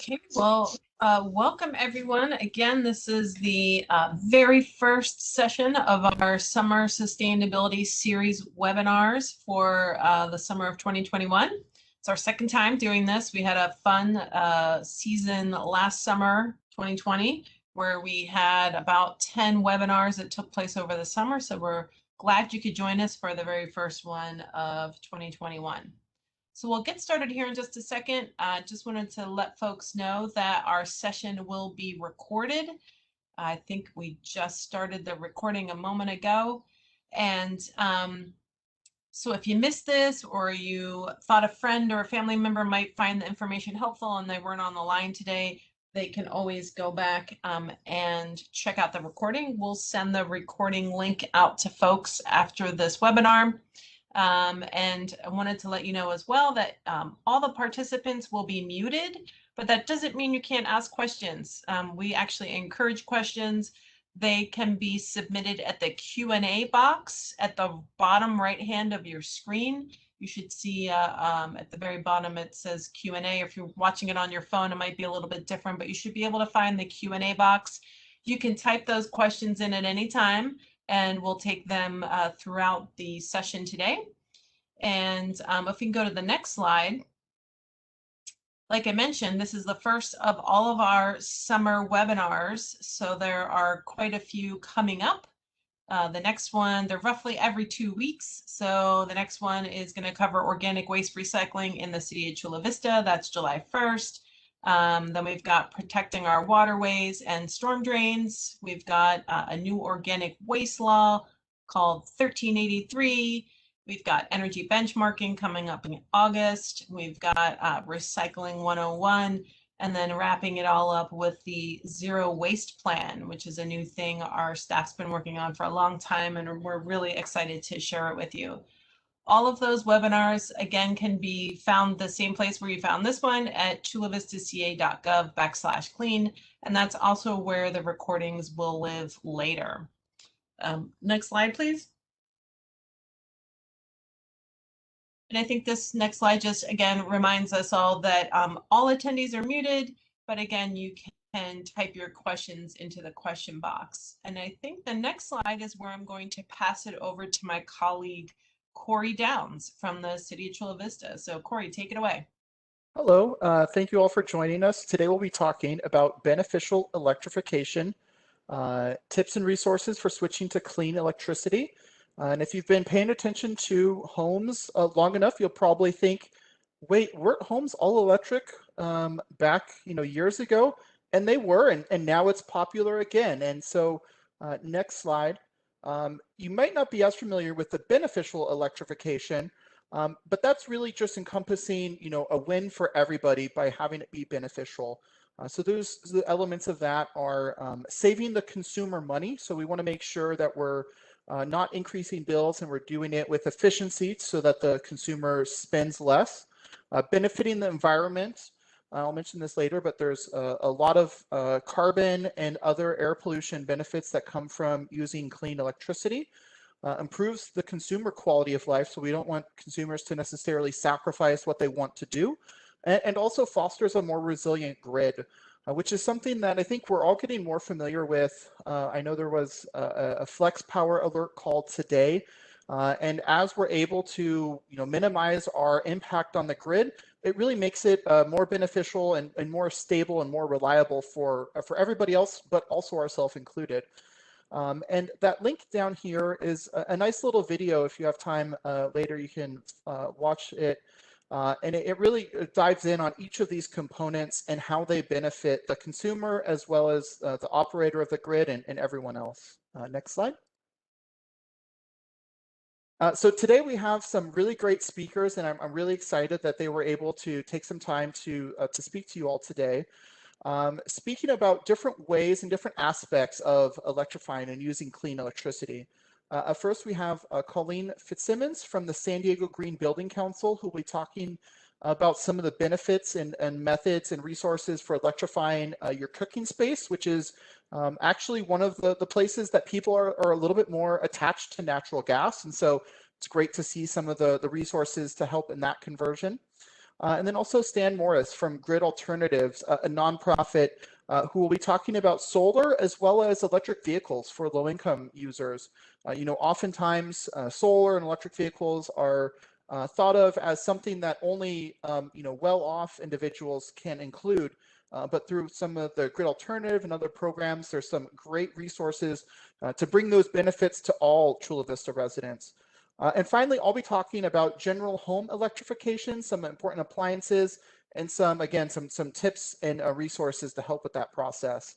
Okay, well, welcome everyone. Again, this is the very first session of our Summer Sustainability Series webinars for the summer of 2021. It's our second time doing this. We had a fun season last summer, 2020, where we had about 10 webinars that took place over the summer. So we're glad you could join us for the very first one of 2021. So we'll get started here in just a second. Just wanted to let folks know that our session will be recorded. I think we just started the recording a moment ago. And so if you missed this, or you thought a friend or a family member might find the information helpful and they weren't on the line today, they can always go back and check out the recording. We'll send the recording link out to folks after this webinar. And I wanted to let you know as well that all the participants will be muted, but that doesn't mean you can't ask questions. We actually encourage questions. They can be submitted at the Q&A box at the bottom right hand of your screen. You should see at the very bottom it says Q&A. If you're watching it on your phone, it might be a little bit different, but you should be able to find the Q&A box. You can type those questions in at any time, and we'll take them throughout the session today. And if we can go to the next slide, like I mentioned, this is the first of all of our summer webinars. So there are quite a few coming up. The next one, they're roughly every 2 weeks. So the next one is going to cover organic waste recycling in the city of Chula Vista. That's July 1st. Then we've got protecting our waterways and storm drains. We've got a new organic waste law called 1383. We've got energy benchmarking coming up in August. We've got recycling 101, and then wrapping it all up with the zero waste plan, which is a new thing our staff's been working on for a long time, and we're really excited to share it with you. All of those webinars, again, can be found the same place where you found this one at chulavistaca.gov/clean, and that's also where the recordings will live later. Next slide, please. And I think this next slide just, again, reminds us all that all attendees are muted, but again, you can type your questions into the question box. And I think the next slide is where I'm going to pass it over to my colleague, Corey Downs from the City of Chula Vista. So Corey, take it away. Hello, thank you all for joining us. Today we'll be talking about beneficial electrification, tips and resources for switching to clean electricity. And if you've been paying attention to homes long enough, you'll probably think, wait, weren't homes all electric back years ago? And they were, and now it's popular again. And so next slide. You might not be as familiar with the beneficial electrification, but that's really just encompassing a win for everybody by having it be beneficial. So the elements of that are saving the consumer money. So we want to make sure that we're not increasing bills, and we're doing it with efficiency so that the consumer spends less. Benefiting the environment, I'll mention this later, but there's a lot of carbon and other air pollution benefits that come from using clean electricity. Improves the consumer quality of life, so we don't want consumers to necessarily sacrifice what they want to do, and also fosters a more resilient grid, which is something that I think we're all getting more familiar with. I know there was a flex power alert call today, and as we're able to minimize our impact on the grid, it really makes it more beneficial and more stable and more reliable for everybody else, but also ourselves included. And that link down here is a nice little video. If you have time later, you can watch it. And it really dives in on each of these components and how they benefit the consumer as well as the operator of the grid and everyone else. Next slide. So today we have some really great speakers, and I'm really excited that they were able to take some time to speak to you all today. Speaking about different ways and different aspects of electrifying and using clean electricity. First, we have Colleen Fitzsimmons from the San Diego Green Building Council, who will be talking about some of the benefits and methods and resources for electrifying your cooking space, which is actually one of the places that people are a little bit more attached to natural gas. And so it's great to see some of the resources to help in that conversion. and then also Stan Morris from Grid Alternatives, a nonprofit who will be talking about solar as well as electric vehicles for low-income users. Oftentimes solar and electric vehicles are thought of as something that only well-off individuals can include. But through some of the Grid Alternative and other programs, there's some great resources to bring those benefits to all Chula Vista residents. And finally, I'll be talking about general home electrification, some important appliances, and some tips and resources to help with that process.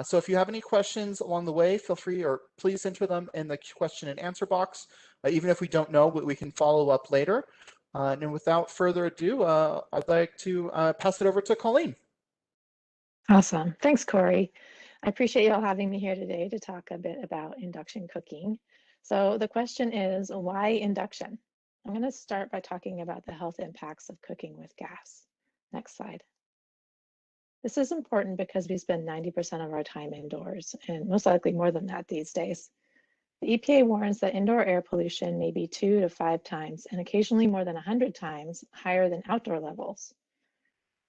So if you have any questions along the way, feel free or please enter them in the question and answer box. Even if we don't know, we can follow up later. And without further ado, I'd like to pass it over to Colleen. Awesome. Thanks, Corey. I appreciate you all having me here today to talk a bit about induction cooking. So the question is, why induction? I'm going to start by talking about the health impacts of cooking with gas. Next slide. This is important because we spend 90% of our time indoors, and most likely more than that these days. The EPA warns that indoor air pollution may be 2 to 5 times, and occasionally more than 100 times, higher than outdoor levels.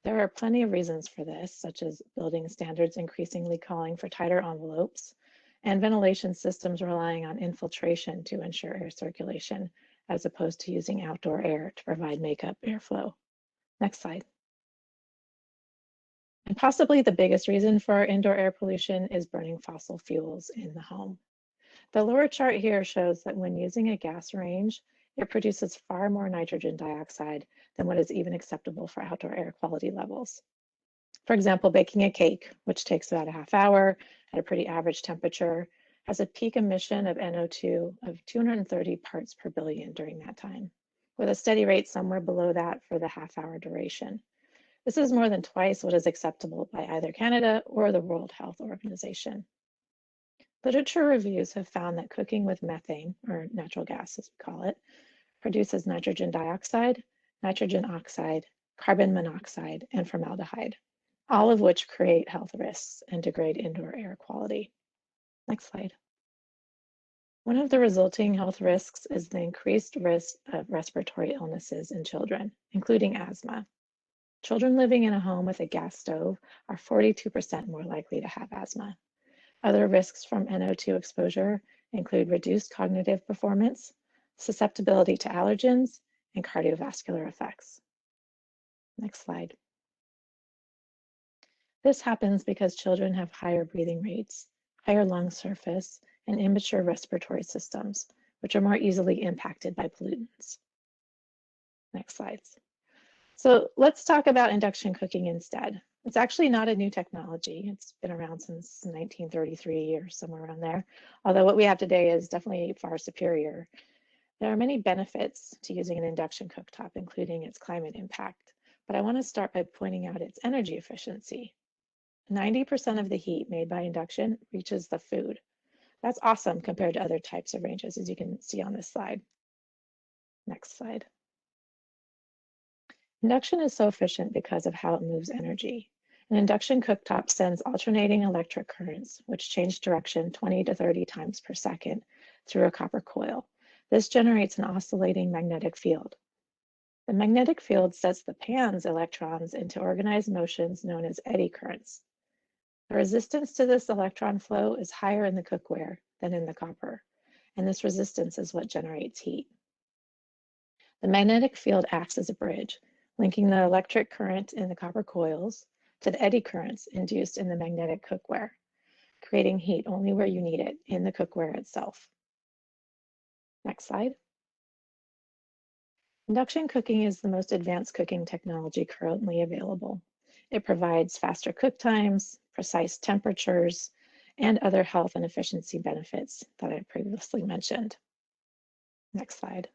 There are plenty of reasons for this, such as building standards increasingly calling for tighter envelopes, and ventilation systems relying on infiltration to ensure air circulation, as opposed to using outdoor air to provide makeup airflow. Next slide. And possibly the biggest reason for indoor air pollution is burning fossil fuels in the home. The lower chart here shows that when using a gas range, it produces far more nitrogen dioxide than what is even acceptable for outdoor air quality levels. For example, baking a cake, which takes about a half hour at a pretty average temperature, has a peak emission of NO2 of 230 parts per billion during that time, with a steady rate somewhere below that for the half-hour duration. This is more than twice what is acceptable by either Canada or the World Health Organization. Literature reviews have found that cooking with methane, or natural gas as we call it, produces nitrogen dioxide, nitrogen oxide, carbon monoxide, and formaldehyde, all of which create health risks and degrade indoor air quality. Next slide. One of the resulting health risks is the increased risk of respiratory illnesses in children, including asthma. Children living in a home with a gas stove are 42% more likely to have asthma. Other risks from NO2 exposure include reduced cognitive performance, susceptibility to allergens, and cardiovascular effects. Next slide. This happens because children have higher breathing rates, higher lung surface, and immature respiratory systems, which are more easily impacted by pollutants. Next slides. So let's talk about induction cooking instead. It's actually not a new technology. It's been around since 1933 or somewhere around there, although what we have today is definitely far superior. There are many benefits to using an induction cooktop, including its climate impact, but I want to start by pointing out its energy efficiency. 90% of the heat made by induction reaches the food. That's awesome compared to other types of ranges, as you can see on this slide. Next slide. Induction is so efficient because of how it moves energy. An induction cooktop sends alternating electric currents, which change direction 20 to 30 times per second through a copper coil. This generates an oscillating magnetic field. The magnetic field sets the pan's electrons into organized motions known as eddy currents. The resistance to this electron flow is higher in the cookware than in the copper, and this resistance is what generates heat. The magnetic field acts as a bridge, linking the electric current in the copper coils to the eddy currents induced in the magnetic cookware, creating heat only where you need it in the cookware itself. Next slide. Induction cooking is the most advanced cooking technology currently available. It provides faster cook times, precise temperatures, and other health and efficiency benefits that I previously mentioned. Next slide.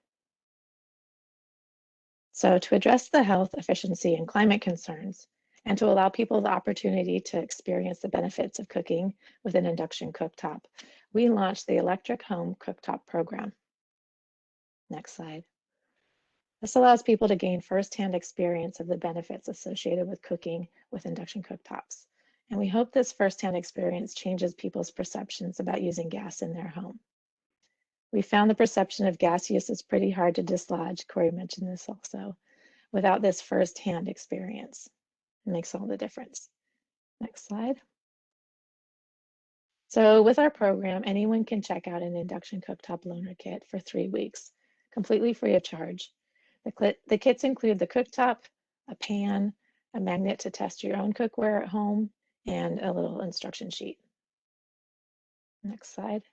So to address the health, efficiency, and climate concerns, and to allow people the opportunity to experience the benefits of cooking with an induction cooktop, we launched the Electric Home Cooktop Program. Next slide. This allows people to gain firsthand experience of the benefits associated with cooking with induction cooktops. And we hope this firsthand experience changes people's perceptions about using gas in their home. We found the perception of gas use is pretty hard to dislodge. Corey mentioned this also. without this firsthand experience. It makes all the difference. Next slide. So with our program, anyone can check out an induction cooktop loaner kit for 3 weeks, completely free of charge. The kits include the cooktop, a pan, a magnet to test your own cookware at home, and a little instruction sheet. Next slide.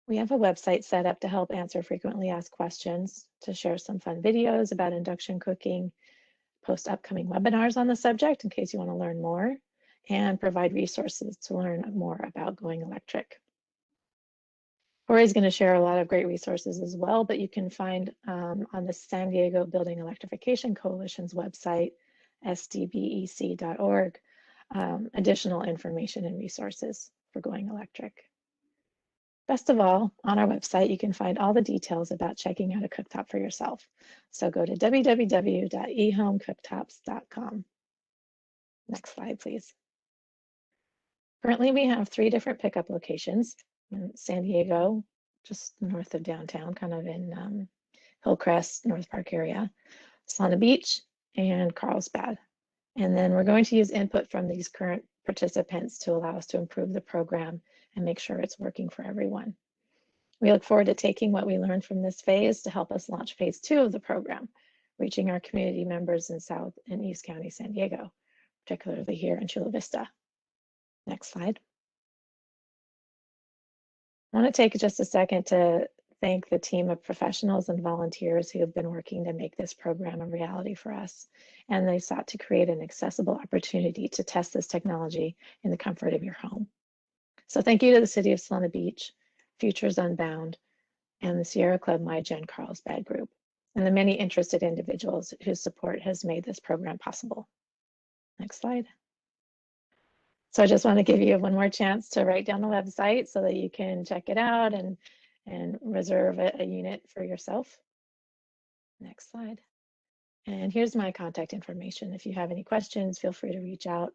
We have a website set up to help answer frequently asked questions, to share some fun videos about induction cooking, post upcoming webinars on the subject in case you want to learn more, and provide resources to learn more about going electric. Corey's going to share a lot of great resources as well, but you can find on the San Diego Building Electrification Coalition's website, sdbec.org, additional information and resources for going electric. Best of all, on our website, you can find all the details about checking out a cooktop for yourself. So go to www.ehomecooktops.com. Next slide, please. Currently, we have 3 different pickup locations in San Diego, just north of downtown, kind of in Hillcrest, North Park area, Solana Beach, and Carlsbad. And then we're going to use input from these current participants to allow us to improve the program and make sure it's working for everyone. We look forward to taking what we learned from this phase to help us launch phase 2 of the program, reaching our community members in South and East County San Diego, particularly here in Chula Vista. Next slide. I want to take just a second to thank the team of professionals and volunteers who have been working to make this program a reality for us. And they sought to create an accessible opportunity to test this technology in the comfort of your home. So thank you to the City of Solana Beach, Futures Unbound, and the Sierra Club MyGen Carlsbad Group, and the many interested individuals whose support has made this program possible. Next slide. So I just want to give you one more chance to write down the website so that you can check it out and reserve a unit for yourself. Next slide. And here's my contact information. If you have any questions, feel free to reach out.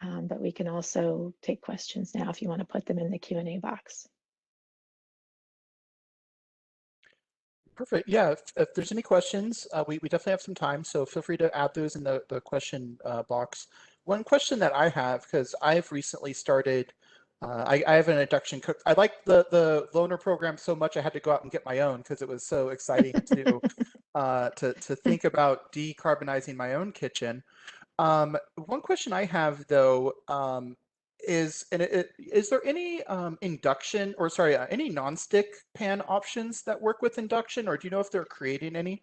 But we can also take questions now if you want to put them in the Q&A box. Perfect. Yeah, if there's any questions, we definitely have some time, so feel free to add those in the question box. One question that I have, because I've recently started, I have an induction cook. I like the loaner program so much I had to go out and get my own because it was so exciting to think about decarbonizing my own kitchen. One question I have though is there any induction or sorry any nonstick pan options that work with induction, or do you know if they're creating any?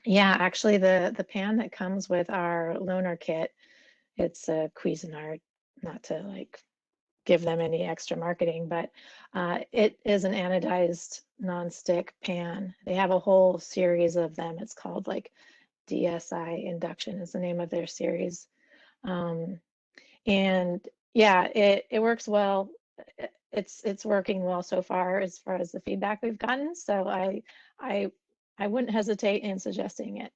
Yeah, actually the pan that comes with our loaner kit, it's a Cuisinart, not to like give them any extra marketing, but it is an anodized nonstick pan. They have a whole series of them. It's called like DSI Induction is the name of their series. And yeah, it works well. It's working well so far as the feedback we've gotten. So I wouldn't hesitate in suggesting it.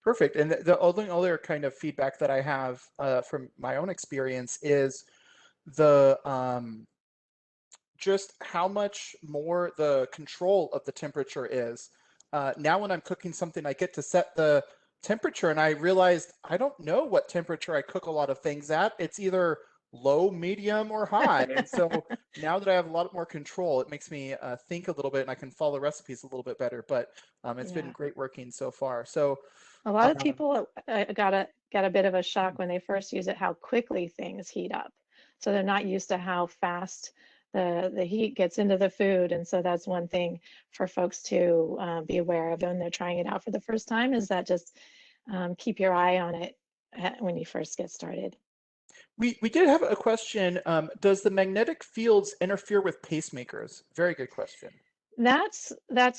Perfect. And the only other kind of feedback that I have from my own experience is the just how much more the control of the temperature is. Now when I'm cooking something, I get to set the temperature, and I realized I don't know what temperature I cook a lot of things at. It's either low, medium, or high. And so now that I have a lot more control, it makes me think a little bit, and I can follow recipes a little bit better. But it's been great working so far. So a lot of people got a bit of a shock when they first use it, how quickly things heat up. So they're not used to how fast the heat gets into the food. And so that's one thing for folks to be aware of when they're trying it out for the first time, is that just keep your eye on it when you first get started. We did have a question. Does the magnetic fields interfere with pacemakers? Very good question. That's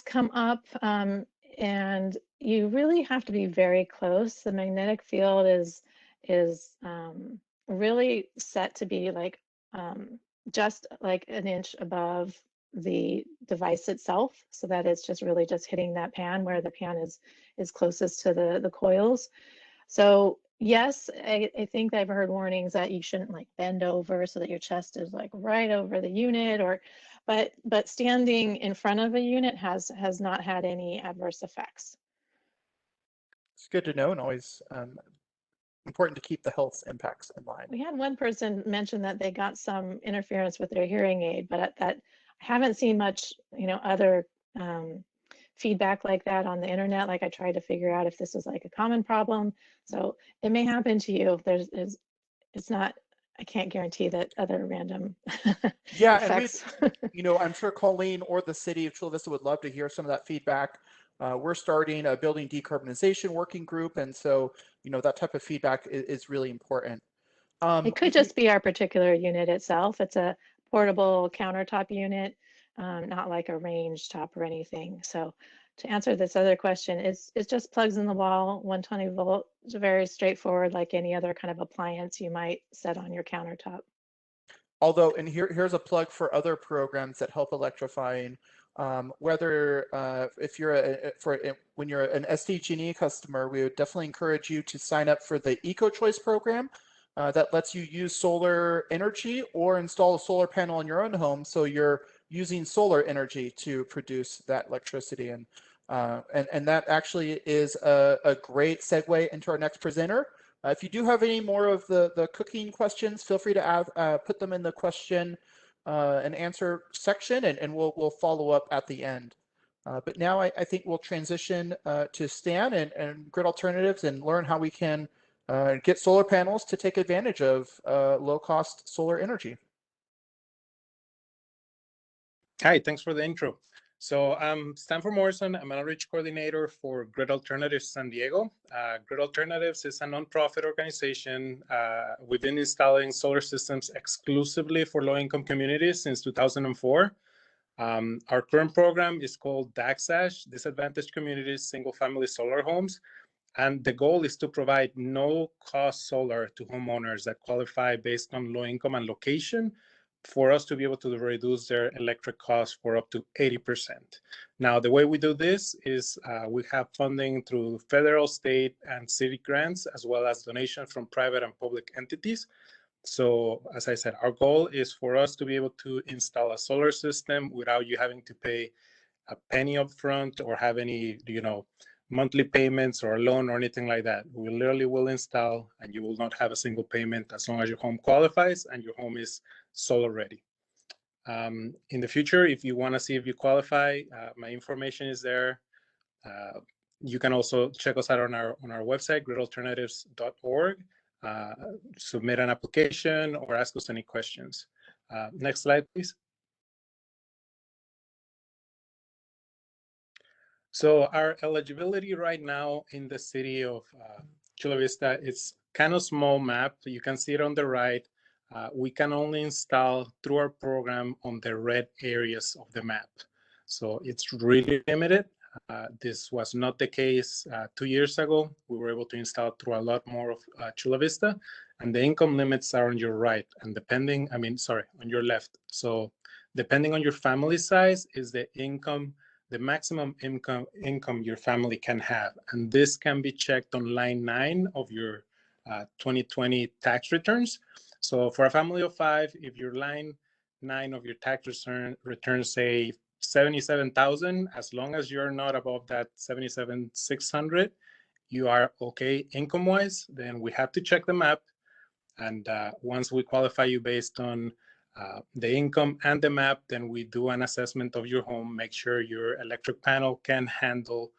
come up, and you really have to be very close. The magnetic field is really set to be like just like an inch above the device itself, so that it's just really just hitting that pan where the pan is closest to the coils. So yes, I think I've heard warnings that you shouldn't like bend over so that your chest is like right over the unit, or but standing in front of a unit has not had any adverse effects. It's good to know, and always important to keep the health impacts in mind. We had one person mention that they got some interference with their hearing aid, but that I haven't seen much, other feedback like that on the internet. Like I tried to figure out if this was like a common problem. So it may happen to you. It's not, I can't guarantee that other random Yeah, effects. and I'm sure Colleen or the city of Chula Vista would love to hear some of that feedback. We're starting a building decarbonization working group, and so that type of feedback is really important. It could just be our particular unit itself. It's a portable countertop unit, not like a range top or anything. So to answer this other question, it's just plugs in the wall, 120 volt. It's very straightforward, like any other kind of appliance you might set on your countertop. Although, and here's a plug for other programs that help electrifying. Whether if you're when you're an SDG&E customer, we would definitely encourage you to sign up for the Eco Choice program that lets you use solar energy or install a solar panel in your own home, so you're using solar energy to produce that electricity. And that actually is a great segue into our next presenter. If you do have any more of the cooking questions, feel free to put them in the question and answer section, and we'll follow up at the end. But now I think we'll transition to Stan and Grid Alternatives and learn how we can get solar panels to take advantage of low-cost solar energy. Hi, thanks for the intro. So I'm Stanford Morrison. I'm an outreach coordinator for Grid Alternatives San Diego. Grid Alternatives is a nonprofit organization. We've been installing solar systems exclusively for low-income communities since 2004. Our current program is called DACSASH, Disadvantaged Communities Single-Family Solar Homes. And the goal is to provide no-cost solar to homeowners that qualify based on low income and location, for us to be able to reduce their electric costs for up to 80%. Now, the way we do this is we have funding through federal, state, and city grants, as well as donations from private and public entities. So, as I said, our goal is for us to be able to install a solar system without you having to pay a penny upfront or have any, monthly payments or a loan or anything like that. We literally will install, and you will not have a single payment as long as your home qualifies and your home is solar ready. In the future, if you want to see if you qualify, my information is there. You can also check us out on our website, gridalternatives.org. Submit an application or ask us any questions. Next slide, please. So our eligibility right now in the city of Chula Vista, it's kind of small map. You can see it on the right. We can only install through our program on the red areas of the map. So it's really limited. This was not the case 2 years ago. We were able to install through a lot more of Chula Vista, and the income limits are on your right and on your left. So depending on your family size is the maximum income your family can have. And this can be checked on line 9 of your 2020 tax returns. So for a family of 5, if your line 9 of your tax returns say 77,000, as long as you're not above that 77,600, you are okay income-wise. Then we have to check the map. And once we qualify you based on the income and the map, then we do an assessment of your home, make sure your electric panel can handle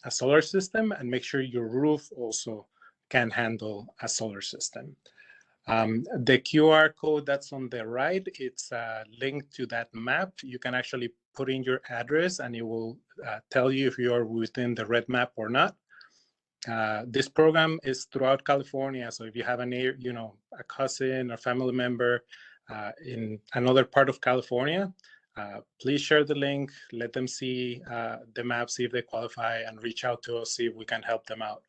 a solar system, and make sure your roof also can handle a solar system. The QR code that's on the right, it's linked to that map. You can actually put in your address and it will tell you if you're within the red map or not. This program is throughout California. So if you have a cousin or family member in another part of California, please share the link, let them see the map, see if they qualify, and reach out to us, see if we can help them out.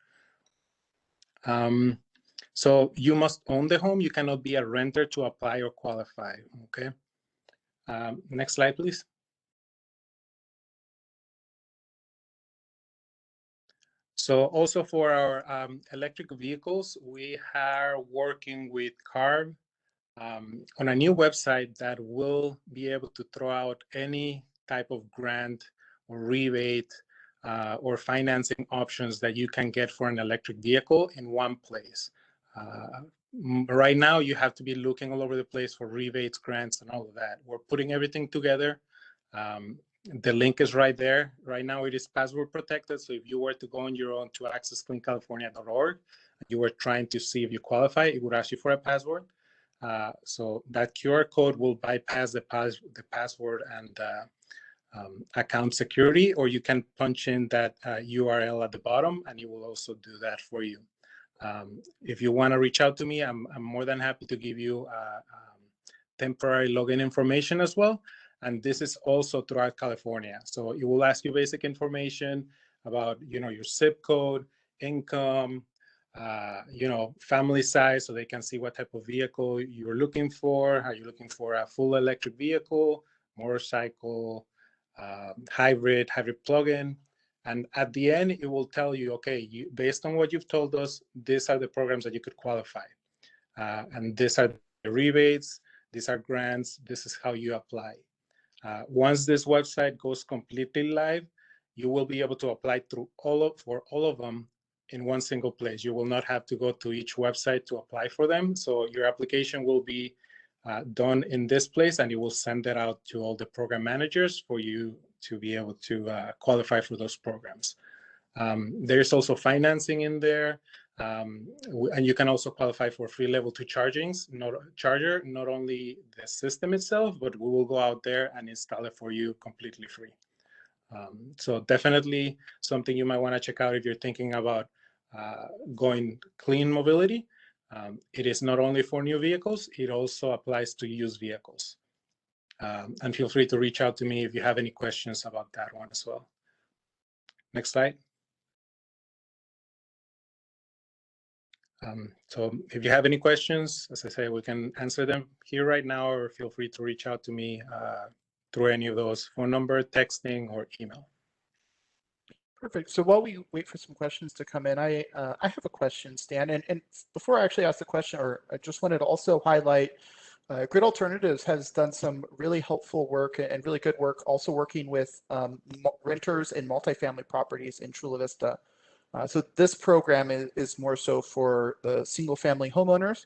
So you must own the home. You cannot be a renter to apply or qualify, okay? Next slide, please. So also for our electric vehicles, we are working with CARB on a new website that will be able to throw out any type of grant or rebate or financing options that you can get for an electric vehicle in one place. Right now, you have to be looking all over the place for rebates, grants, and all of that. We're putting everything together. The link is right there. Right now, it is password protected. So if you were to go on your own to accesscleancalifornia.org, you were trying to see if you qualify, it would ask you for a password. So that QR code will bypass the password and account security, or you can punch in that URL at the bottom, and it will also do that for you. If you want to reach out to me, I'm more than happy to give you temporary login information as well. And this is also throughout California. So it will ask you basic information about, your zip code, income, family size, so they can see what type of vehicle you're looking for. Are you looking for a full electric vehicle, motorcycle, hybrid plug-in? And at the end, it will tell you, okay, based on what you've told us, these are the programs that you could qualify. And these are the rebates, these are grants, this is how you apply. Once this website goes completely live, you will be able to apply for all of them in one single place. You will not have to go to each website to apply for them. So your application will be done in this place, and you will send that out to all the program managers for you to be able to qualify for those programs. There's also financing in there, and you can also qualify for free level 2 charger, not only the system itself, but we will go out there and install it for you completely free. So definitely something you might want to check out if you're thinking about going clean mobility. It is not only for new vehicles, it also applies to used vehicles. And feel free to reach out to me if you have any questions about that one as well. Next slide. So if you have any questions, as I say, we can answer them here right now, or feel free to reach out to me through any of those: phone number, texting, or email. Perfect. So while we wait for some questions to come in, I have a question, Stan. And before I actually ask the question, I just wanted to also highlight Grid Alternatives has done some really helpful work and really good work also working with renters in multifamily properties in Chula Vista. So this program is more so for the single family homeowners,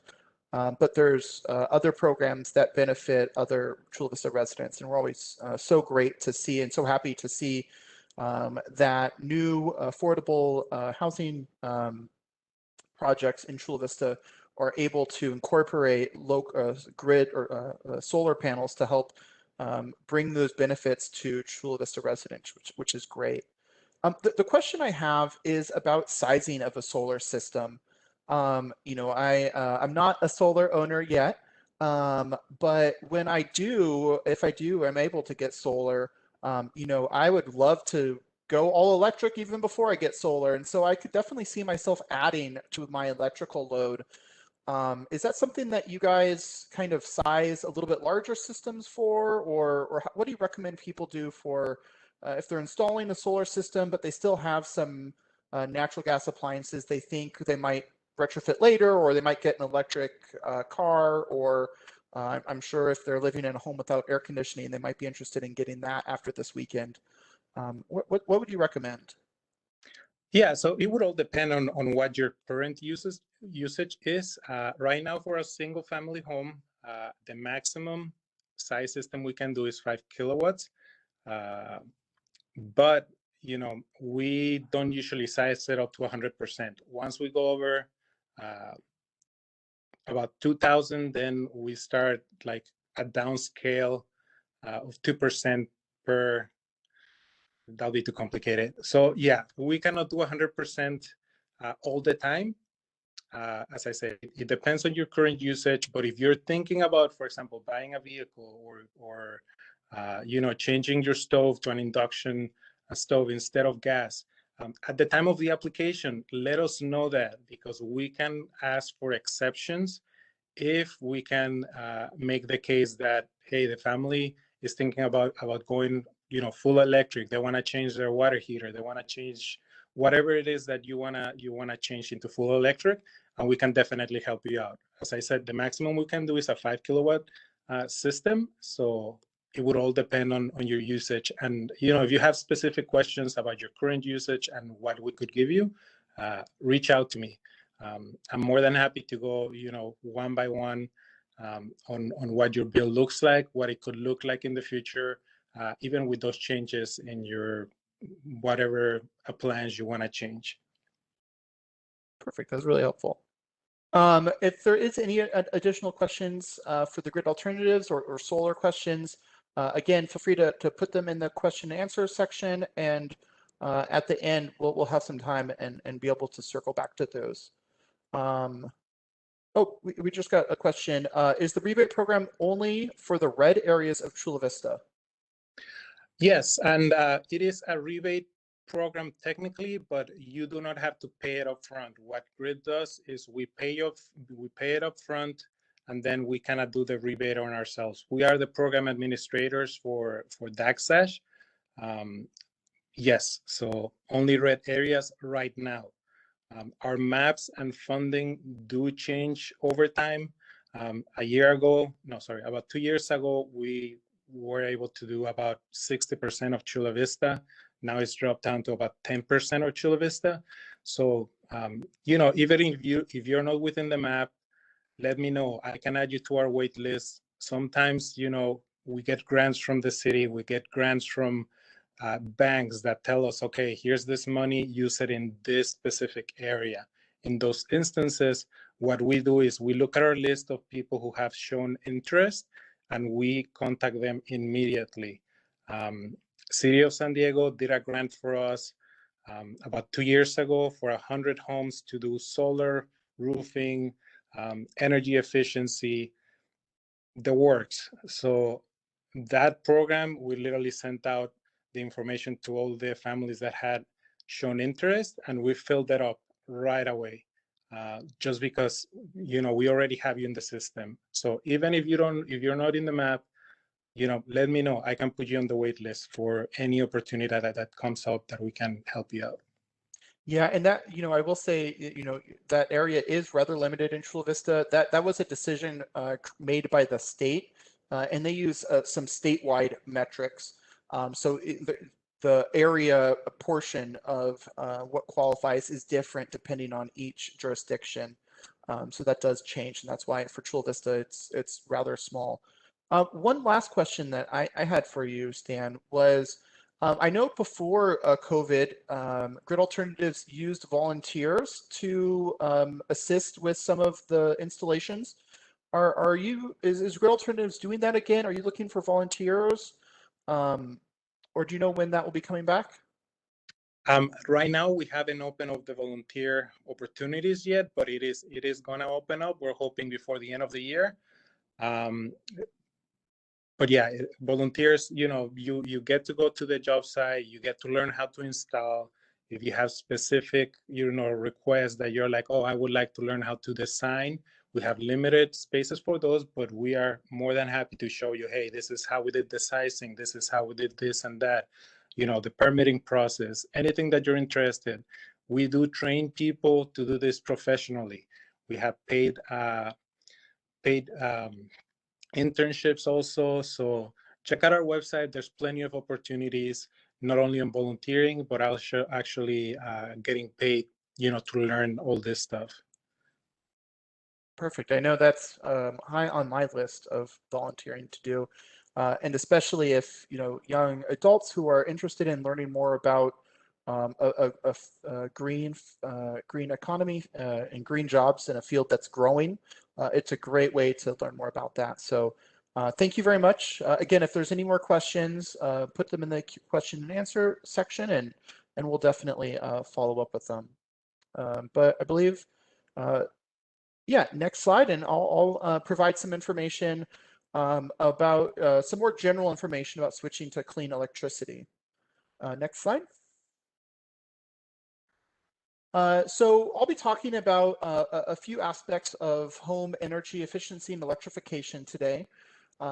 but there's other programs that benefit other Chula Vista residents. And we're always so great to see and so happy to see that new affordable housing projects in Chula Vista are able to incorporate local grid or solar panels to help bring those benefits to Chula Vista residents, which is great. The question I have is about sizing of a solar system. I'm not a solar owner yet, but when I do, if I do, I'm able to get solar. I would love to go all electric even before I get solar, and so I could definitely see myself adding to my electrical load. Is that something that you guys kind of size a little bit larger systems for, or what do you recommend people do for if they're installing a solar system, but they still have some natural gas appliances they think they might retrofit later, or they might get an electric car, or I'm sure if they're living in a home without air conditioning, they might be interested in getting that after this weekend. What would you recommend? Yeah, so it would all depend on what your current usage is. Right now, for a single family home, the maximum size system we can do is 5 kilowatts. But we don't usually size it up to 100%. Once we go over about 2,000, then we start like a downscale of 2% per. That'll be too complicated. So yeah, we cannot do 100% all the time. As I said, it depends on your current usage. But if you're thinking about, for example, buying a vehicle or changing your stove to an induction stove instead of gas, at the time of the application, let us know that, because we can ask for exceptions if we can make the case that, hey, the family is thinking about going full electric. They want to change their water heater. They want to change whatever it is that you wanna change into full electric, and we can definitely help you out. As I said, the maximum we can do is a 5 kilowatt system. So it would all depend on your usage. And, you know, if you have specific questions about your current usage and what we could give you, reach out to me. I'm more than happy to go, you know, one by one on what your bill looks like, what it could look like in the future, even with those changes in your whatever plans you want to change. Perfect. That's really helpful. If there is any additional questions for the grid alternatives or solar questions, again, feel free to put them in the question and answer section, and at the end, we'll have some time and be able to circle back to those. Oh, we just got a question. Is the rebate program only for the red areas of Chula Vista? Yes, and it is a rebate program technically, but you do not have to pay it up front. What Grid does is we pay it up front, and then we kind of do the rebate on ourselves. We are the program administrators for DACSASH. Yes, so only red areas right now. Our maps and funding do change over time. About 2 years ago, we were able to do about 60% of Chula Vista. Now it's dropped down to about 10% of Chula Vista. So, you know, even if you're not within the map, let me know. I can add you to our wait list. Sometimes, you know, we get grants from the city, we get grants from banks that tell us, okay, here's this money, use it in this specific area. In those instances, what we do is we look at our list of people who have shown interest and we contact them immediately. City of San Diego did a grant for us about 2 years ago for 100 homes to do solar, roofing, energy efficiency, the works. So that program, we literally sent out the information to all the families that had shown interest, and we filled that up right away. Just because, you know, we already have you in the system. So even if you're not in the map, you know, let me know. I can put you on the wait list for any opportunity that comes up that we can help you out. Yeah, and that, you know, I will say, you know, that area is rather limited in Chula Vista. That was a decision made by the state, and they use some statewide metrics. So the area portion of what qualifies is different depending on each jurisdiction. So that does change, and that's why for Chula Vista it's rather small. One last question that I had for you, Stan, was I know before COVID, Grid Alternatives used volunteers to assist with some of the installations. Is Grid Alternatives doing that again? Are you looking for volunteers? Or do you know when that will be coming back? Right now, we haven't opened up the volunteer opportunities yet, but it is gonna open up. We're hoping before the end of the year. But yeah, volunteers, you know, you get to go to the job site, you get to learn how to install. If you have specific, you know, requests that you're like, oh, I would like to learn how to design, we have limited spaces for those, but we are more than happy to show you, hey, this is how we did the sizing, this is how we did this and that, you know, the permitting process, anything that you're interested. We do train people to do this professionally. We have paid internships also. So check out our website. There's plenty of opportunities, not only on volunteering, but also actually getting paid, you know, to learn all this stuff. Perfect. I know that's high on my list of volunteering to do. And especially if, you know, young adults who are interested in learning more about a green economy and green jobs in a field that's growing, it's a great way to learn more about that. So thank you very much. Again, if there's any more questions, put them in the question and answer section, and we'll definitely follow up with them. But I believe, yeah, next slide, and I'll provide some information about some more general information about switching to clean electricity. Next slide. So I'll be talking about a few aspects of home energy efficiency and electrification today,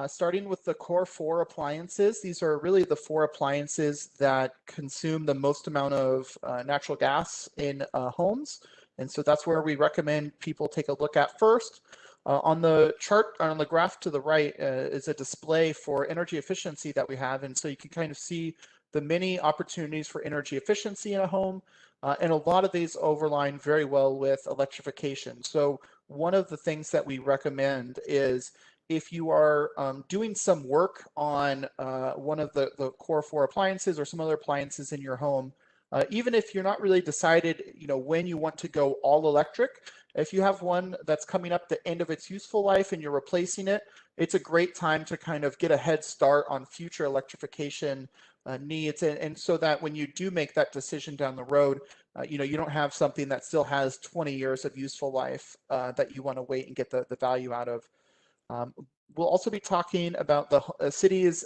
starting with the core 4 appliances. These are really the 4 appliances that consume the most amount of natural gas in homes. And so that's where we recommend people take a look at first. On the chart, on the graph to the right, is a display for energy efficiency that we have. And so you can kind of see the many opportunities for energy efficiency in a home. And a lot of these overline very well with electrification. So one of the things that we recommend is if you are doing some work on one of the core 4 appliances or some other appliances in your home, even if you're not really decided, when you want to go all electric, if you have one that's coming up the end of its useful life and you're replacing it, it's a great time to kind of get a head start on future electrification needs. And so that when you do make that decision down the road, you don't have something that still has 20 years of useful life that you want to wait and get the value out of. We'll also be talking about the city's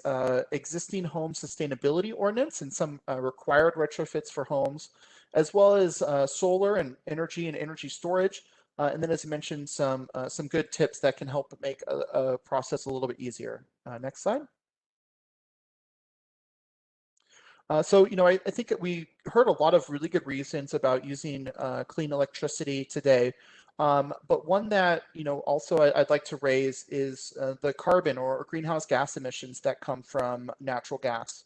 existing home sustainability ordinance and some required retrofits for homes, as well as solar and energy storage. And then, as I mentioned, some good tips that can help make a process a little bit easier. Next slide. So, I think that we heard a lot of really good reasons about using clean electricity today. But one that, also I'd like to raise is the carbon or greenhouse gas emissions that come from natural gas.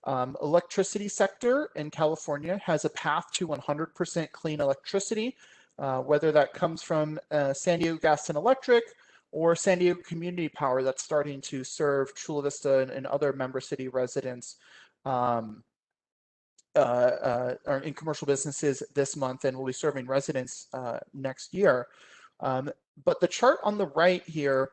Electricity sector in California has a path to 100% clean electricity, whether that comes from San Diego Gas and Electric or San Diego Community Power that's starting to serve Chula Vista and other member city residents or in commercial businesses this month, and will be serving residents next year. But the chart on the right here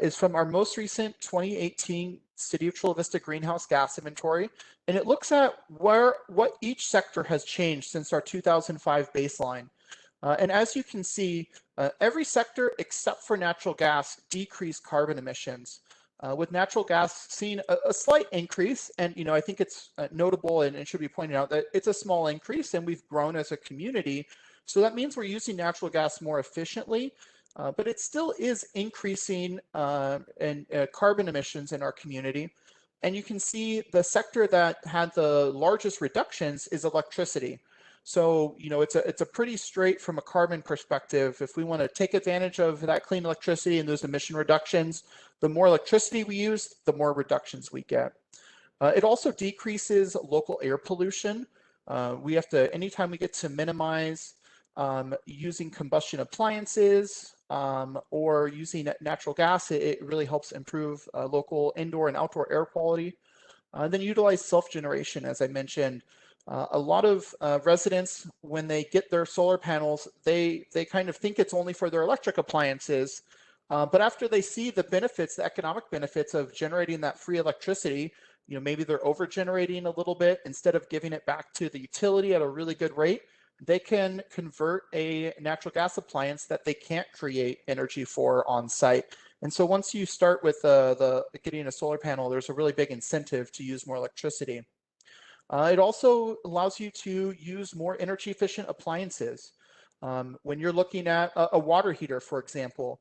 is from our most recent 2018 City of Chula Vista greenhouse gas inventory, and it looks at what each sector has changed since our 2005 baseline. And as you can see, every sector except for natural gas decreased carbon emissions, with natural gas seeing a slight increase. And I think it's notable and it should be pointed out that it's a small increase and we've grown as a community. So that means we're using natural gas more efficiently, but it still is increasing in carbon emissions in our community. And you can see the sector that had the largest reductions is electricity. So, it's a pretty straight from a carbon perspective. If we want to take advantage of that clean electricity and those emission reductions, the more electricity we use, the more reductions we get. It also decreases local air pollution. We have to, anytime we get to minimize using combustion appliances or using natural gas, it really helps improve local indoor and outdoor air quality. Then utilize self-generation, as I mentioned. A lot of residents, when they get their solar panels, they kind of think it's only for their electric appliances. But after they see the benefits, the economic benefits of generating that free electricity, maybe they're over generating a little bit, instead of giving it back to the utility at a really good rate, they can convert a natural gas appliance that they can't create energy for on site. And so once you start with getting a solar panel, there's a really big incentive to use more electricity. It also allows you to use more energy efficient appliances. When you're looking at a water heater, for example,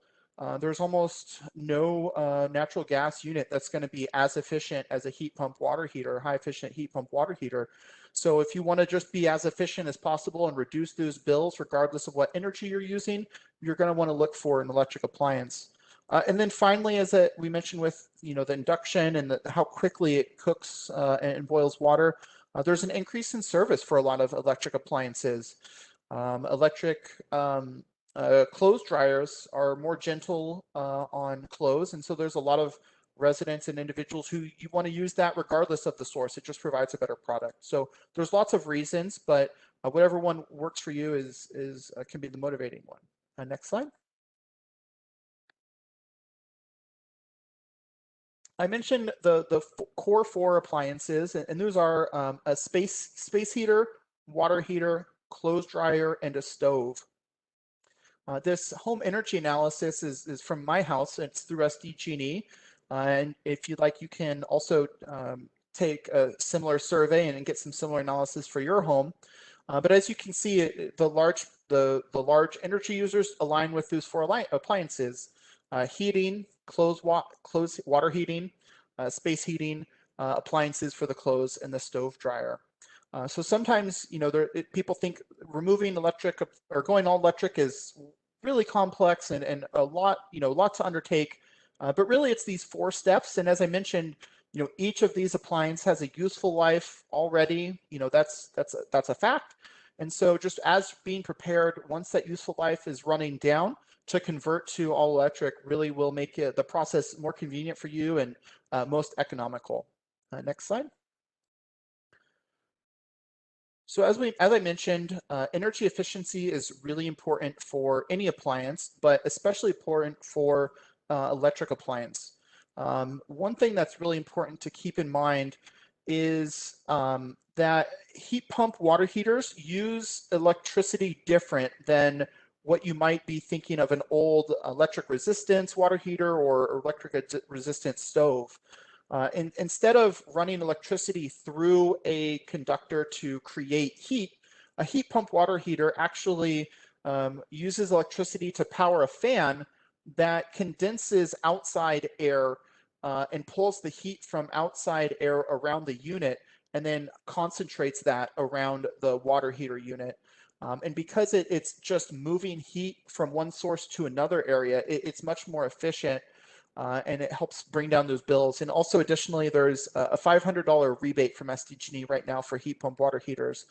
there's almost no natural gas unit that's going to be as efficient as a heat pump water heater, high efficient heat pump water heater. So if you want to just be as efficient as possible and reduce those bills, regardless of what energy you're using, you're going to want to look for an electric appliance. And then finally, as we mentioned with the induction and how quickly it cooks and boils water, there's an increase in service for a lot of electric appliances. Electric clothes dryers are more gentle on clothes, and so there's a lot of residents and individuals who you want to use that regardless of the source. It just provides a better product. So there's lots of reasons, but whatever one works for you can be the motivating one. Next slide. I mentioned the core 4 appliances, and those are a space heater, water heater, clothes dryer, and a stove. This home energy analysis is from my house. It's through SDG&E. And if you'd like, you can also take a similar survey and get some similar analysis for your home. But as you can see, the large energy users align with those 4 appliances: heating, water heating, space heating, appliances for the clothes, and the stove dryer. So sometimes, people think removing electric or going all electric is really complex and a lot, lot to undertake. But really, it's these 4 steps. And as I mentioned, each of these appliances has a useful life already. That's a fact. And so just as being prepared, once that useful life is running down, to convert to all electric really will make the process more convenient for you and most economical. Next slide. So as I mentioned, energy efficiency is really important for any appliance, but especially important for electric appliance. One thing that's really important to keep in mind is that heat pump water heaters use electricity different than what you might be thinking of an old electric resistance water heater or electric resistance stove. Instead of running electricity through a conductor to create heat, a heat pump water heater actually uses electricity to power a fan that condenses outside air and pulls the heat from outside air around the unit and then concentrates that around the water heater unit. And because it's just moving heat from one source to another area, it's much more efficient. And it helps bring down those bills. And also additionally, there's a $500 rebate from SDG&E right now for heat pump water heaters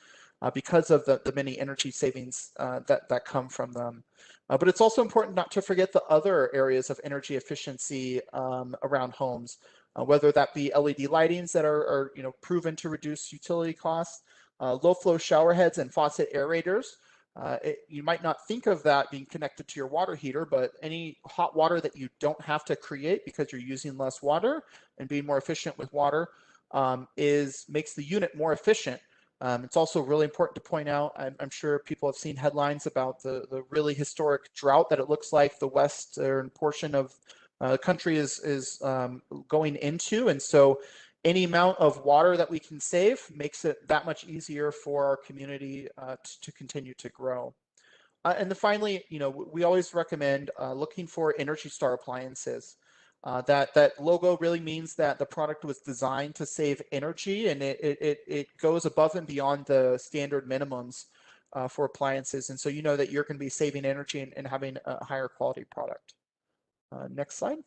because of the many energy savings that come from them. But it's also important not to forget the other areas of energy efficiency around homes, whether that be LED lightings that are proven to reduce utility costs, low flow shower heads and faucet aerators. You might not think of that being connected to your water heater, but any hot water that you don't have to create because you're using less water and being more efficient with water makes the unit more efficient. It's also really important to point out, I'm sure people have seen headlines about the really historic drought that it looks like the western portion of the country is going into. And so any amount of water that we can save makes it that much easier for our community to continue to grow. And then finally, we always recommend looking for Energy Star appliances. That logo really means that the product was designed to save energy, and it goes above and beyond the standard minimums for appliances. And so you know that you're going to be saving energy and having a higher quality product. Next slide.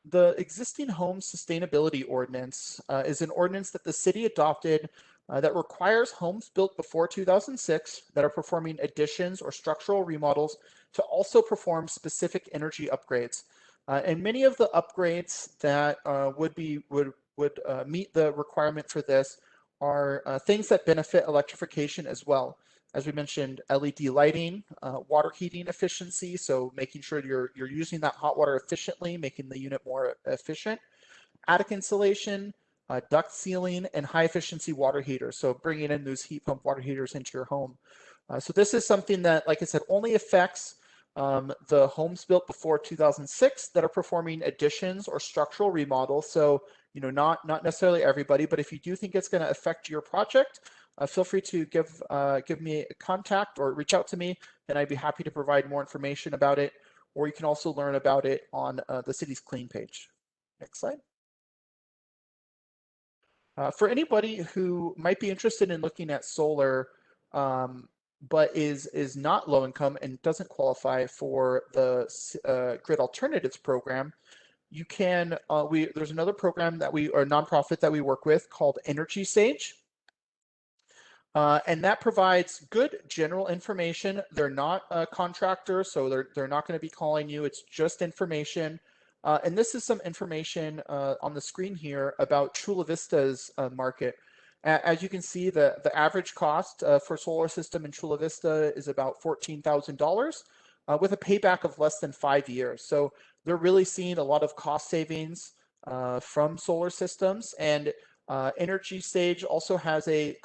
The existing home sustainability ordinance is an ordinance that the city adopted that requires homes built before 2006 that are performing additions or structural remodels to also perform specific energy upgrades. And many of the upgrades that would meet the requirement for this are things that benefit electrification as well. As we mentioned, LED lighting, water heating efficiency, so making sure you're using that hot water efficiently, making the unit more efficient. Attic insulation, duct sealing, and high efficiency water heaters, so bringing in those heat pump water heaters into your home. So this is something that, like I said, only affects the homes built before 2006 that are performing additions or structural remodels. So, not necessarily everybody, but if you do think it's going to affect your project, feel free to give me a contact or reach out to me, and I'd be happy to provide more information about it. Or you can also learn about it on the city's clean page. Next slide. For anybody who might be interested in looking at solar, but is not low income and doesn't qualify for the Grid Alternatives program, you can, there's another program that or nonprofit that we work with called Energy Sage. And that provides good general information. They're not a contractor, so they're not going to be calling you. It's just information. And this is some information on the screen here about Chula Vista's market. As you can see, the average cost for solar system in Chula Vista is about $14,000 with a payback of less than 5 years. So they're really seeing a lot of cost savings from solar systems. And Energy Sage also has a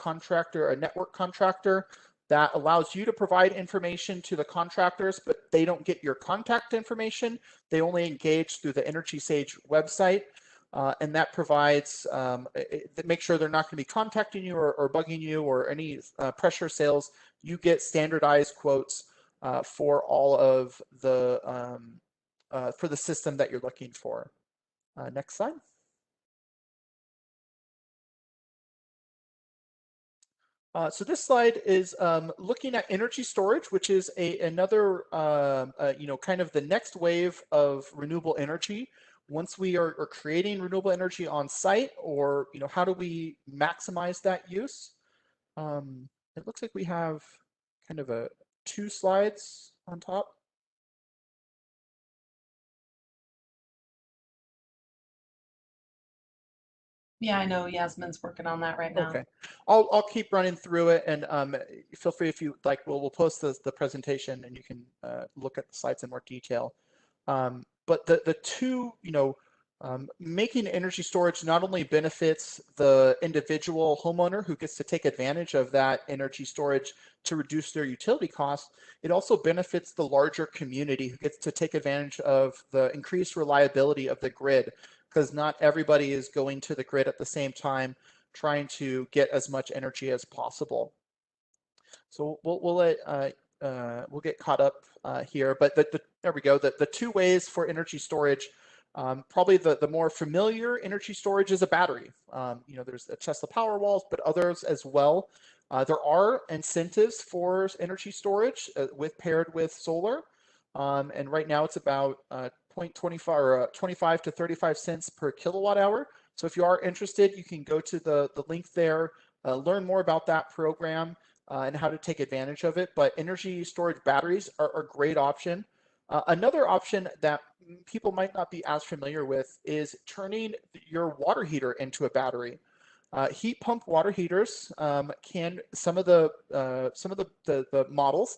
network contractor that allows you to provide information to the contractors, but they don't get your contact information. They only engage through the Energy Sage website, and that provides, make sure they're not going to be contacting you or bugging you or any pressure sales. You get standardized quotes for all of the, for the system that you're looking for. Next slide. So this slide is looking at energy storage, which is another, kind of the next wave of renewable energy. Once we are creating renewable energy on site, or how do we maximize that use? It looks like we have kind of two slides on top. Yeah, I know Yasmin's working on that right now. Okay, I'll keep running through it, and feel free if you like. We'll post the presentation, and you can look at the slides in more detail. But the two, making energy storage not only benefits the individual homeowner who gets to take advantage of that energy storage to reduce their utility costs, it also benefits the larger community who gets to take advantage of the increased reliability of the grid, because not everybody is going to the grid at the same time trying to get as much energy as possible. So we'll get caught up here, but there we go. The two ways for energy storage, probably the more familiar energy storage is a battery. There's the Tesla Powerwalls, but others as well. There are incentives for energy storage paired with solar, and right now it's about 0.25 or 25 to 35 cents per kilowatt hour. So if you are interested, you can go to the link there, learn more about that program and how to take advantage of it. But energy storage batteries are a great option. Another option that people might not be as familiar with is turning your water heater into a battery. Heat pump water heaters some of the models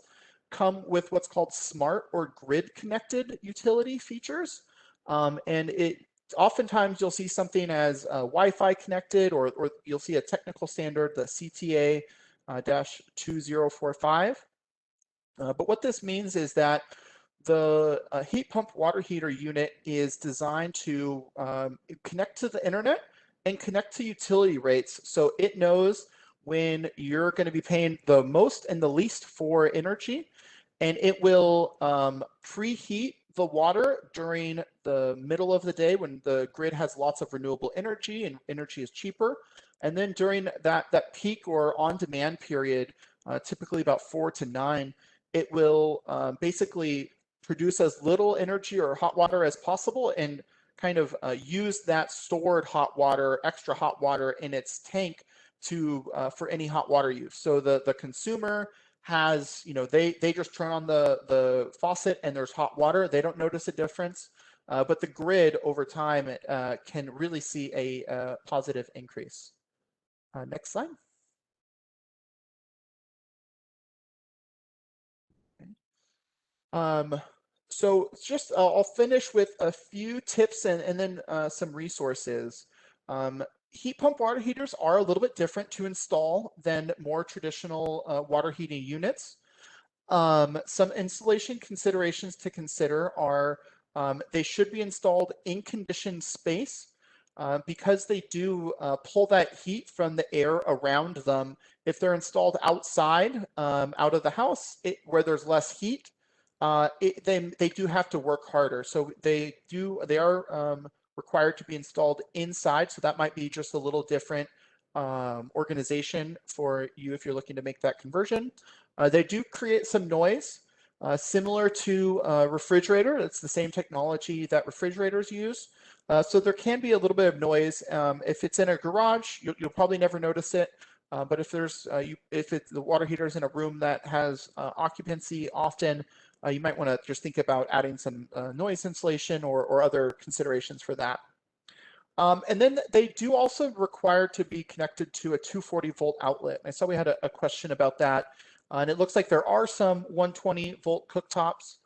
come with what's called smart or grid connected utility features, and oftentimes you'll see something as Wi-Fi connected, or you'll see a technical standard, the CTA -2045. But what this means is that the heat pump water heater unit is designed to connect to the internet and connect to utility rates, so it knows when you're going to be paying the most and the least for energy, and it will preheat the water during the middle of the day when the grid has lots of renewable energy and energy is cheaper. And then during that peak or on-demand period, typically about 4 to 9, it will basically produce as little energy or hot water as possible and kind of use that stored hot water, extra hot water in its tank for any hot water use. So the consumer has, they just turn on the faucet and there's hot water. They don't notice a difference, but the grid over time can really see a positive increase. Next slide. So just I'll finish with a few tips and then some resources. Heat pump water heaters are a little bit different to install than more traditional water heating units. Some installation considerations to consider are they should be installed in conditioned space because they do pull that heat from the air around them. If they're installed outside, out of the house, where there's less heat, they do have to work harder. So they are required to be installed inside. So that might be just a little different organization for you if you're looking to make that conversion. They do create some noise, similar to a refrigerator. It's the same technology that refrigerators use. So there can be a little bit of noise. If it's in a garage, you'll probably never notice it. But if the water heater is in a room that has occupancy often, you might want to just think about adding some noise insulation or other considerations for that. And then they do also require to be connected to a 240 volt outlet. I saw we had a question about that. And it looks like there are some 120 volt cooktops,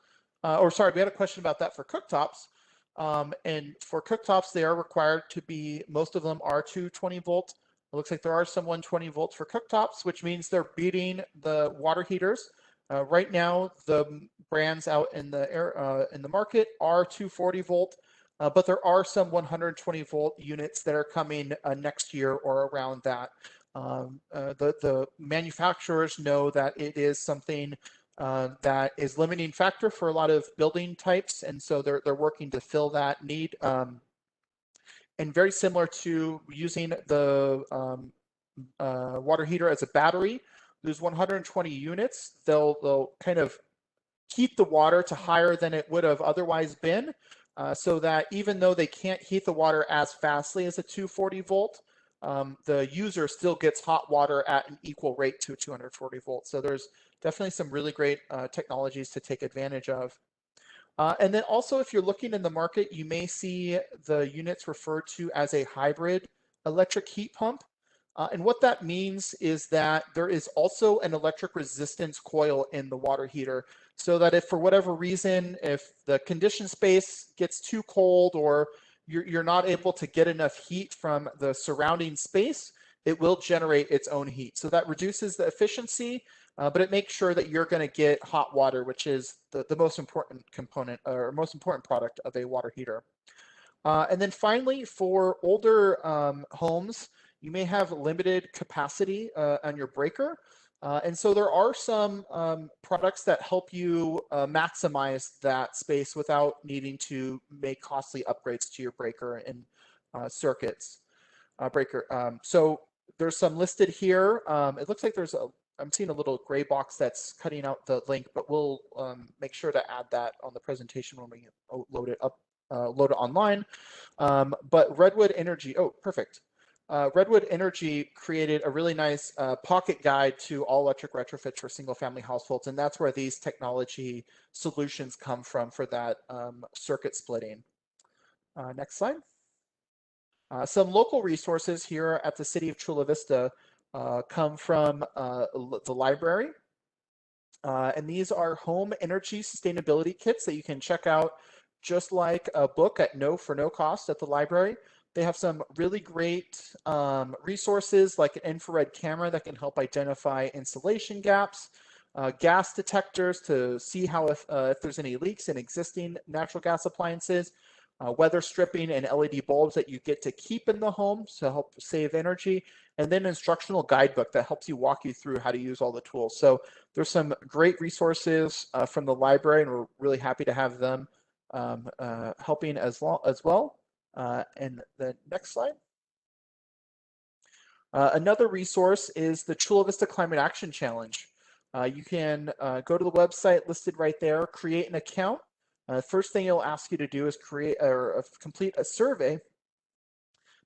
we had a question about that for cooktops. And for cooktops, they are required to be, most of them are 220 volt. It looks like there are some 120 volts for cooktops, which means they're beating the water heaters. Right now, the brands out in the market are 240 volt, but there are some 120 volt units that are coming next year or around that. The manufacturers know that it is something that is limiting factor for a lot of building types, and so they're working to fill that need. And very similar to using the water heater as a battery. There's 120 units. They'll kind of heat the water to higher than it would have otherwise been, so that even though they can't heat the water as fastly as a 240 volt, the user still gets hot water at an equal rate to 240 volts. So there's definitely some really great technologies to take advantage of. And then also, if you're looking in the market, you may see the units referred to as a hybrid electric heat pump. And what that means is that there is also an electric resistance coil in the water heater, so that if for whatever reason, if the conditioned space gets too cold or you're not able to get enough heat from the surrounding space, it will generate its own heat. So that reduces the efficiency, but it makes sure that you're going to get hot water, which is the most important component or most important product of a water heater. And then finally, for older homes, you may have limited capacity on your breaker. And so there are some products that help you maximize that space without needing to make costly upgrades to your breaker and circuits. So there's some listed here. It looks like I'm seeing a little gray box that's cutting out the link, but we'll make sure to add that on the presentation when we load it up, load it online. But Redwood Energy, oh, perfect. Redwood Energy created a really nice pocket guide to all electric retrofits for single family households. And that's where these technology solutions come from for that circuit splitting. Next slide. Some local resources here at the City of Chula Vista come from the library. And these are home energy sustainability kits that you can check out just like a book for no cost at the library. They have some really great resources like an infrared camera that can help identify insulation gaps, gas detectors to see how if there's any leaks in existing natural gas appliances, weather stripping and LED bulbs that you get to keep in the home to help save energy, and then an instructional guidebook that helps you walk you through how to use all the tools. So there's some great resources from the library, and we're really happy to have them helping as well. And the next slide. Another resource is the Chula Vista Climate Action Challenge. You can go to the website listed right there, create an account. First thing it'll ask you to do is complete a survey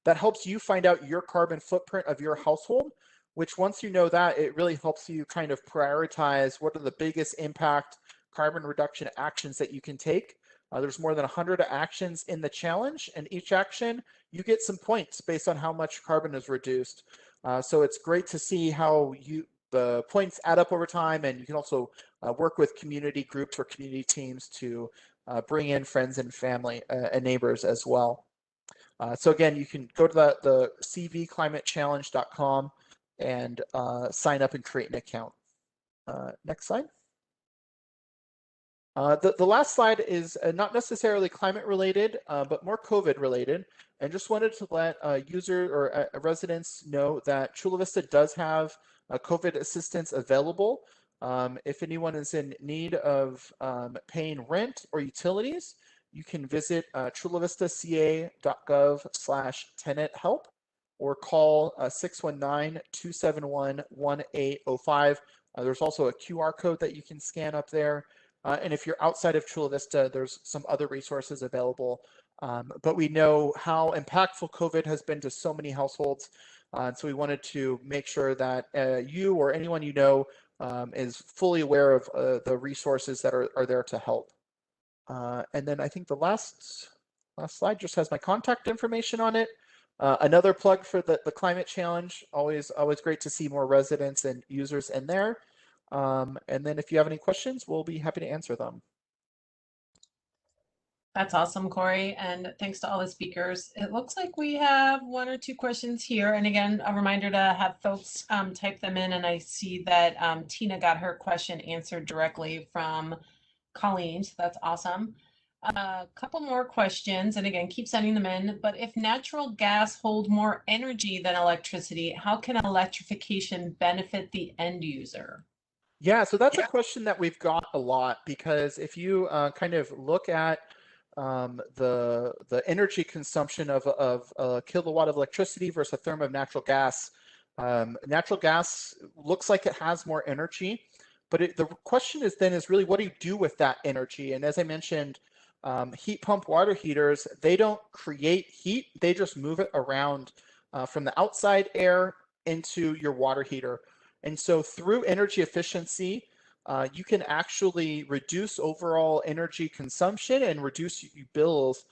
that helps you find out your carbon footprint of your household, which once you know that, it really helps you kind of prioritize what are the biggest impact carbon reduction actions that you can take. There's more than 100 actions in the challenge, and each action, you get some points based on how much carbon is reduced. So it's great to see how the points add up over time, and you can also work with community groups or community teams to bring in friends and family and neighbors as well. So again, you can go to the cvclimatechallenge.com and sign up and create an account. Next slide. The last slide is not necessarily climate related, but more COVID related. And just wanted to let users or residents know that Chula Vista does have COVID assistance available. If anyone is in need of paying rent or utilities, you can visit chulavistaca.gov/tenant help or call 619-271-1805. There's also a QR code that you can scan up there. And if you're outside of Chula Vista, there's some other resources available. But we know how impactful COVID has been to so many households. So we wanted to make sure that you or anyone you know is fully aware of the resources that are there to help. And then I think the last slide just has my contact information on it. Another plug for the climate challenge. Always great to see more residents and users in there. And then if you have any questions, we'll be happy to answer them. That's awesome, Corey, and thanks to all the speakers. It looks like we have one or two questions here. And again, a reminder to have folks type them in. And I see that Tina got her question answered directly from Colleen, so that's awesome. A couple more questions, and again, keep sending them in. But if natural gas holds more energy than electricity, how can electrification benefit the end user? Yeah, so that's a question that we've got a lot, because if you kind of look at the energy consumption of a kilowatt of electricity versus a therm of natural gas, Natural gas looks like it has more energy, but the question is really, what do you do with that energy? And as I mentioned, heat pump water heaters, they don't create heat, they just move it around from the outside air into your water heater. And so through energy efficiency, you can actually reduce overall energy consumption and reduce bills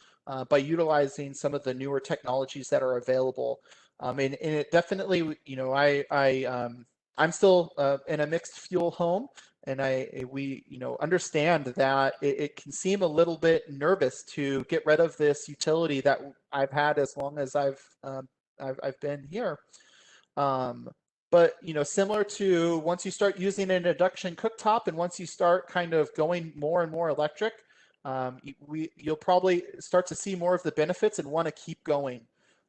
by utilizing some of the newer technologies that are available. And it definitely, you know, I'm still in a mixed fuel home, and we understand that it can seem a little bit nervous to get rid of this utility that I've had as long as I've been here. But similar to once you start using an induction cooktop, and once you start kind of going more and more electric, you'll probably start to see more of the benefits and want to keep going.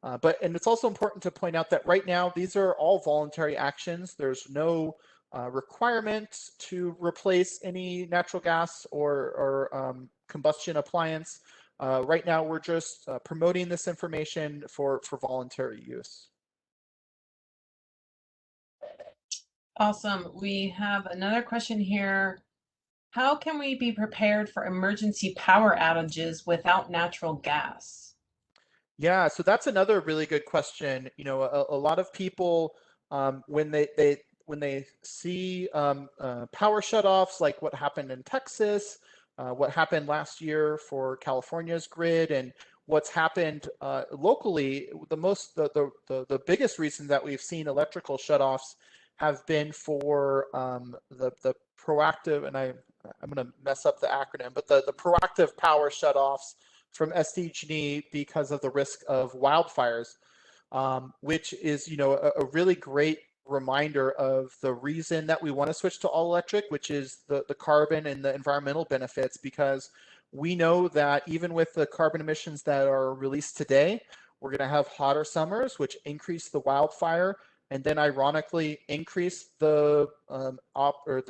And it's also important to point out that right now these are all voluntary actions. There's no requirement to replace any natural gas or combustion appliance. Right now we're just promoting this information for voluntary use. Awesome. We have another question here. How can we be prepared for emergency power outages without natural gas? Yeah, so that's another really good question. A lot of people, when they see power shutoffs, like what happened in Texas, what happened last year for California's grid, and what's happened locally, the biggest reason that we've seen electrical shutoffs have been for the proactive, and I'm going to mess up the acronym, but the proactive power shutoffs from SDG because of the risk of wildfires, which is a really great reminder of the reason that we want to switch to all electric, which is the carbon and the environmental benefits, because we know that even with the carbon emissions that are released today, we're going to have hotter summers, which increase the wildfire, and then ironically increase the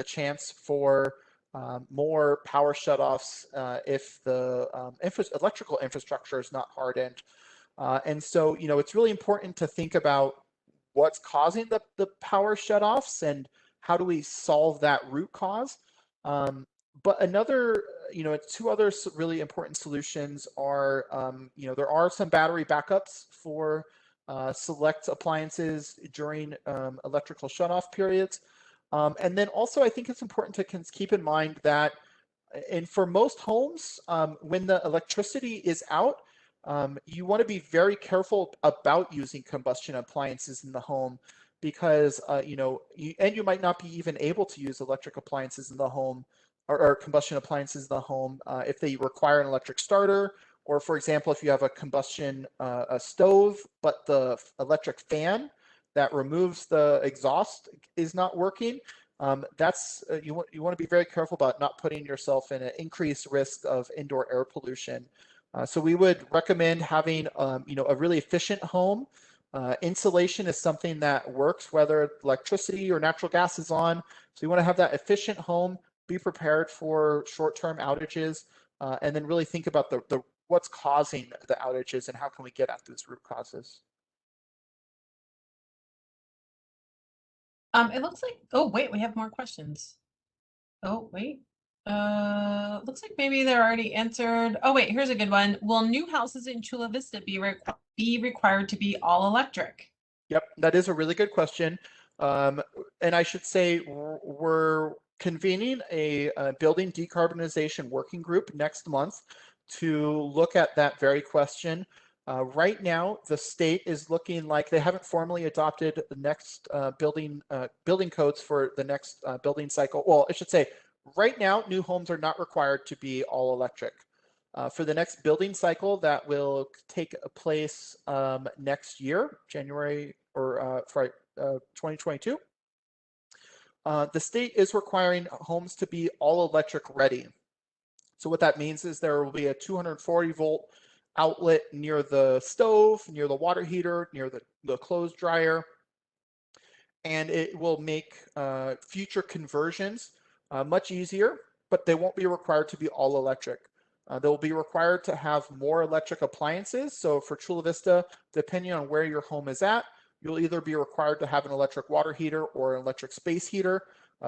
chance for more power shutoffs if the electrical infrastructure is not hardened. And so, it's really important to think about what's causing the power shutoffs and how do we solve that root cause. But two other really important solutions are, there are some battery backups for select appliances during electrical shutoff periods. And then also, I think it's important to keep in mind that, and for most homes, when the electricity is out, you want to be very careful about using combustion appliances in the home, because you might not be even able to use electric appliances in the home or combustion appliances in the home if they require an electric starter, or for example, if you have a combustion a stove, but the electric fan that removes the exhaust is not working. You want to be very careful about not putting yourself in an increased risk of indoor air pollution. So we would recommend having a really efficient home. Insulation is something that works whether electricity or natural gas is on. So you want to have that efficient home, be prepared for short-term outages, and then really think about the what's causing the outages and how can we get at those root causes. It looks like, oh wait, we have more questions. Oh wait, looks like maybe they're already answered. Oh wait, here's a good one. Will new houses in Chula Vista be required to be all electric? Yep, that is a really good question. And I should say we're convening a building decarbonization working group next month to look at that very question. Right now, the state is looking like they haven't formally adopted the next building codes for the next building cycle. Well, I should say, right now, new homes are not required to be all electric. For the next building cycle that will take place next year, January or 2022, the state is requiring homes to be all electric ready. So what that means is there will be a 240 volt outlet near the stove, near the water heater, near the clothes dryer, and it will make future conversions much easier, but they won't be required to be all electric. They'll be required to have more electric appliances. So for Chula Vista, depending on where your home is at, you'll either be required to have an electric water heater or an electric space heater.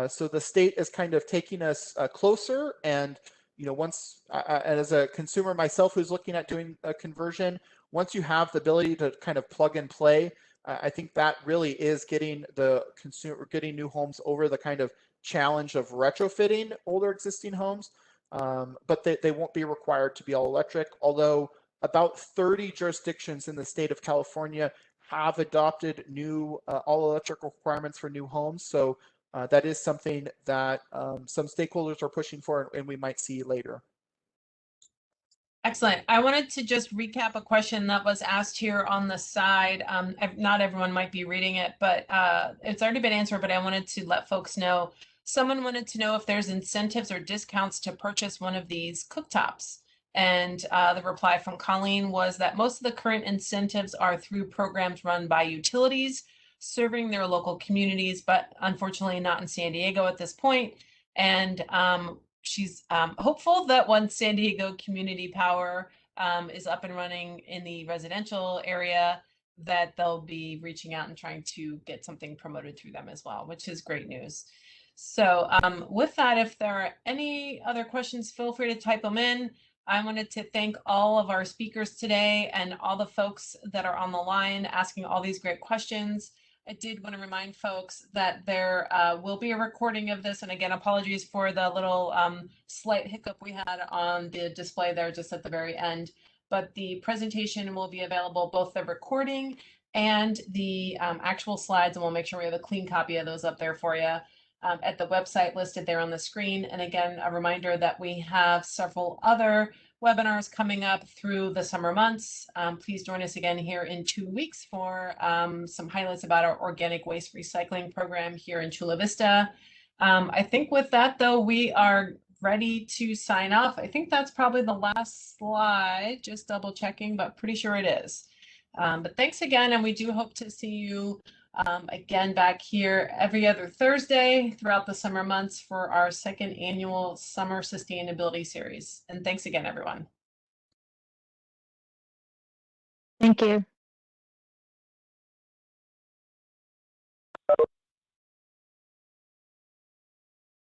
So the state is kind of taking us closer, and once, and as a consumer myself who's looking at doing a conversion, once you have the ability to kind of plug and play, I think that really is getting new homes over the kind of challenge of retrofitting older existing homes. But they won't be required to be all electric, although about 30 jurisdictions in the state of California have adopted new all electric requirements for new homes. So that is something that some stakeholders are pushing for, and we might see later. Excellent. I wanted to just recap a question that was asked here on the side. Not everyone might be reading it, but it's already been answered, but I wanted to let folks know. Someone wanted to know if there's incentives or discounts to purchase one of these cooktops. And the reply from Colleen was that most of the current incentives are through programs run by utilities serving their local communities, but unfortunately not in San Diego at this point. And she's hopeful that once San Diego Community Power is up and running in the residential area, that they'll be reaching out and trying to get something promoted through them as well, which is great news. So with that, if there are any other questions, feel free to type them in. I wanted to thank all of our speakers today and all the folks that are on the line asking all these great questions. I did want to remind folks that there will be a recording of this. And again, apologies for the little slight hiccup we had on the display there just at the very end. But the presentation will be available, both the recording and the actual slides, and we'll make sure we have a clean copy of those up there for you at the website listed there on the screen. And again, a reminder that we have several other webinars coming up through the summer months. Please join us again here in 2 weeks for some highlights about our organic waste recycling program here in Chula Vista. I think with that, though, we are ready to sign off. I think that's probably the last slide, just double checking, but pretty sure it is. But thanks again, and we do hope to see you again back here every other Thursday throughout the summer months for our second annual Summer Sustainability Series. And thanks again, everyone. Thank you.